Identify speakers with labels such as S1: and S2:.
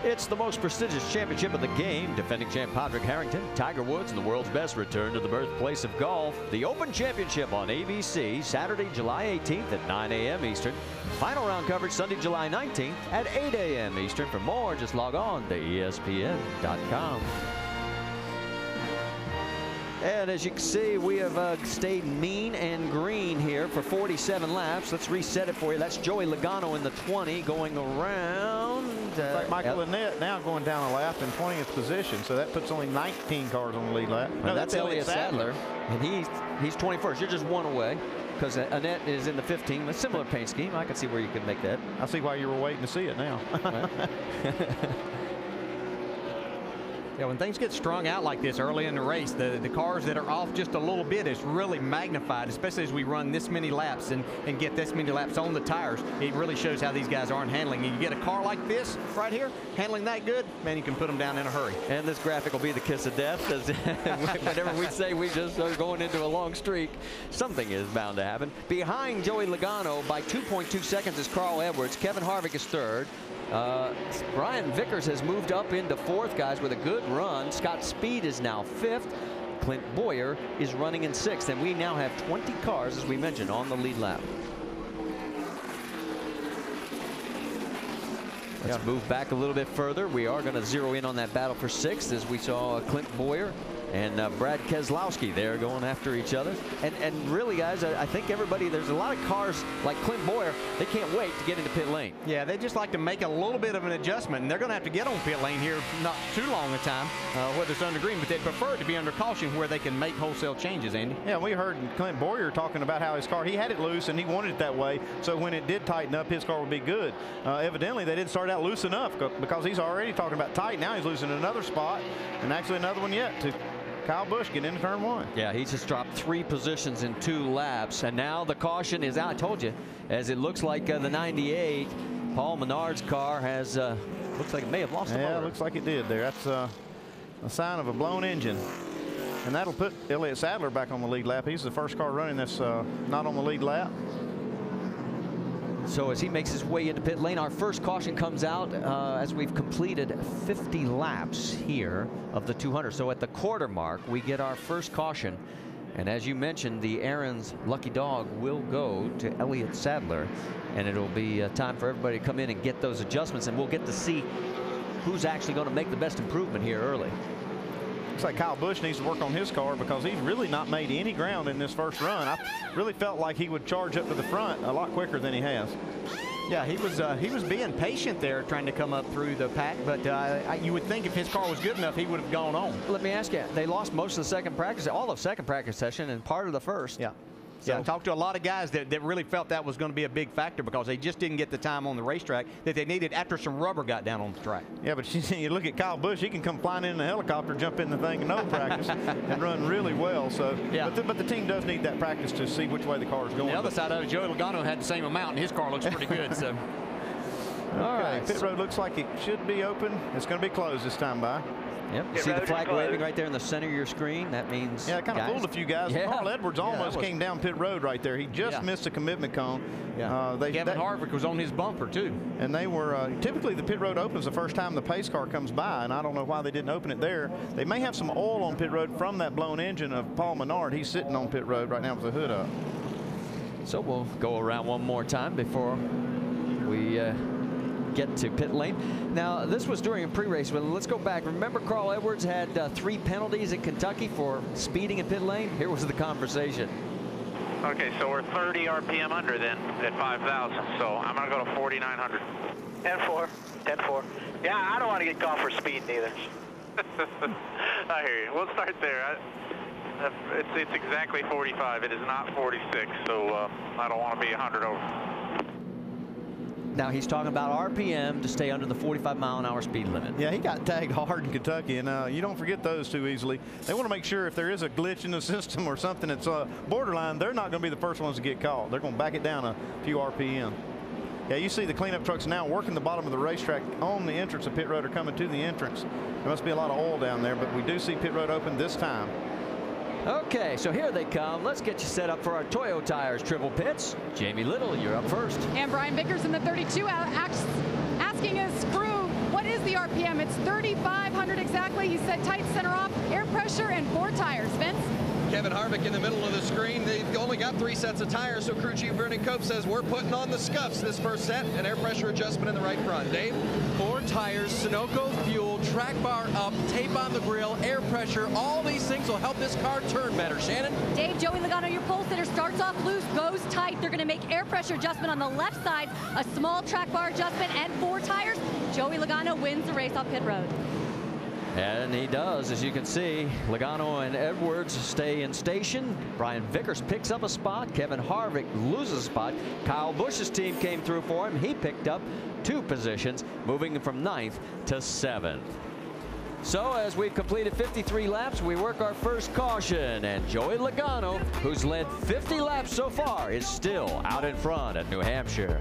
S1: It's the most prestigious championship of the game. Defending champ Padraig Harrington, Tiger Woods, and the world's best return to the birthplace of golf. The Open Championship on ABC, Saturday, July 18th at 9 a.m. Eastern. Final round coverage Sunday, July 19th at 8 a.m. Eastern. For more, just log on to ESPN.com. And as you can see, we have stayed mean and green here for 47 laps. Let's reset it for you. That's Joey Logano in the 20 going around.
S2: Like Michael Annett now going down a lap in 20th position. So that puts only 19 cars on the lead lap.
S1: No, that's Elliott Sadler. And he's 21st. You're just one away, because Annett is in the 15. A similar paint scheme. I can see where you can make that.
S2: I see why you were waiting to see it now.
S3: Yeah, when things get strung out like this early in the race, the cars that are off just a little bit is really magnified, especially as we run this many laps and get this many laps on the tires. It really shows how these guys aren't handling. You get a car like this right here, handling that good, man, you can put them down in a hurry.
S1: And this graphic will be the kiss of death, because whenever we say we just are going into a long streak, something is bound to happen. Behind Joey Logano by 2.2 seconds is Carl Edwards. Kevin Harvick is third. Brian Vickers has moved up into fourth, guys, with a good run. Scott Speed is now fifth. Clint Boyer is running in sixth, and we now have 20 cars, as we mentioned, on the lead lap. Let's move back a little bit further. We are going to zero in on that battle for sixth, as we saw Clint Boyer and Brad Keselowski there going after each other. And really, guys, I think everybody, there's a lot of cars like Clint Boyer, they can't wait to get into pit lane.
S3: Yeah, they just like to make a little bit of an adjustment, and they're going to have to get on pit lane here not too long a time, whether it's under green, but they prefer it to be under caution where they can make wholesale changes, Andy.
S2: Yeah, we heard Clint Boyer talking about how his car, he had it loose and he wanted it that way, so when it did tighten up, his car would be good. Evidently, they didn't start out loose enough, because he's already talking about tight. Now he's losing another spot, and actually another one yet to Kyle Busch get into turn one.
S1: Yeah, he just dropped 3 positions in 2 laps, and now the caution is out. I told you, as it looks like the 98, Paul Menard's car has, looks like it may have lost the motor.
S2: Yeah, it looks like it did there. That's a sign of a blown engine. And that'll put Elliott Sadler back on the lead lap. He's the first car running that's not on the lead lap.
S1: So as he makes his way into pit lane, our first caution comes out as we've completed 50 laps here of the 200. So at the quarter mark, we get our first caution. And as you mentioned, the Aaron's lucky dog will go to Elliott Sadler. And it'll be time for everybody to come in and get those adjustments. And we'll get to see who's actually going to make the best improvement here early.
S2: Looks like Kyle Busch needs to work on his car, because he's really not made any ground in this first run. I really felt like he would charge up to the front a lot quicker than he has.
S3: Yeah, he was being patient there, trying to come up through the pack, but you would think if his car was good enough, he would have gone on.
S1: Let me ask you, they lost most of the second practice, all of second practice session, and part of the first.
S3: Yeah. So, yeah, I talked to a lot of guys that really felt that was going to be a big factor, because they just didn't get the time on the racetrack that they needed after some rubber got down on the track.
S2: Yeah, but you look at Kyle Busch, he can come flying in a helicopter, jump in the thing in no practice, and run really well. So, yeah. But the team does need that practice to see which way the car is going.
S3: The other side of it, Joey Logano had the same amount, and his car looks pretty good. So.
S2: All right, pit road looks like it should be open. It's going to be closed this time by.
S1: Yep, you see the flag waving right there in the center of your screen. That means,
S2: yeah, it kind of fooled a few guys. Yeah. Carl Edwards almost came down pit road right there. He just missed a commitment cone.
S3: Yeah. Kevin Harvick was on his bumper too.
S2: And they were typically the pit road opens the first time the pace car comes by, and I don't know why they didn't open it there. They may have some oil on pit road from that blown engine of Paul Menard. He's sitting on pit road right now with the hood up.
S1: So we'll go around one more time before we get to pit lane. Now, this was during a pre-race, but let's go back. Remember, Carl Edwards had 3 penalties in Kentucky for speeding in pit lane? Here was the conversation.
S4: Okay, so we're 30 RPM under then at 5,000, so I'm going to go to 4,900.
S5: 10-4, 10-4. Yeah, I don't want to get caught for speeding either.
S4: I hear you. We'll start there. It's exactly 45. It is not 46, so I don't want to be 100 over.
S1: Now he's talking about RPM to stay under the 45-mile-an-hour speed limit.
S2: Yeah, he got tagged hard in Kentucky, and you don't forget those too easily. They want to make sure if there is a glitch in the system or something that's borderline, they're not going to be the first ones to get caught. They're going to back it down a few RPM. Yeah, you see the cleanup trucks now working the bottom of the racetrack on the entrance of pit road, or coming to the entrance. There must be a lot of oil down there, but we do see pit road open this time.
S1: Okay, so here they come. Let's get you set up for our Toyo Tires triple pits. Jamie Little, you're up first.
S6: And Brian Vickers in the 32 asking his crew, what is the RPM Speedway, you said tight center off, air pressure, and 4 tires. Vince?
S7: Kevin Harvick in the middle of the screen. They only got 3 sets of tires, so crew chief Vernon Cope says we're putting on the scuffs this first set, and air pressure adjustment in the right front. Dave?
S8: 4 tires, Sunoco fuel, track bar up, tape on the grill, air pressure. All these things will help this car turn better. Shannon?
S6: Dave, Joey Logano, your pole sitter, starts off loose, goes tight. They're going to make air pressure adjustment on the left side, a small track bar adjustment, and 4 tires. Joey Logano wins the race off pit road.
S1: And he does, as you can see. Logano and Edwards stay in station. Brian Vickers picks up a spot. Kevin Harvick loses a spot. Kyle Busch's team came through for him. He picked up 2 positions, moving from 9th to 7th. So as we've completed 53 laps, we work our first caution. And Joey Logano, who's led 50 laps so far, is still out in front at New Hampshire.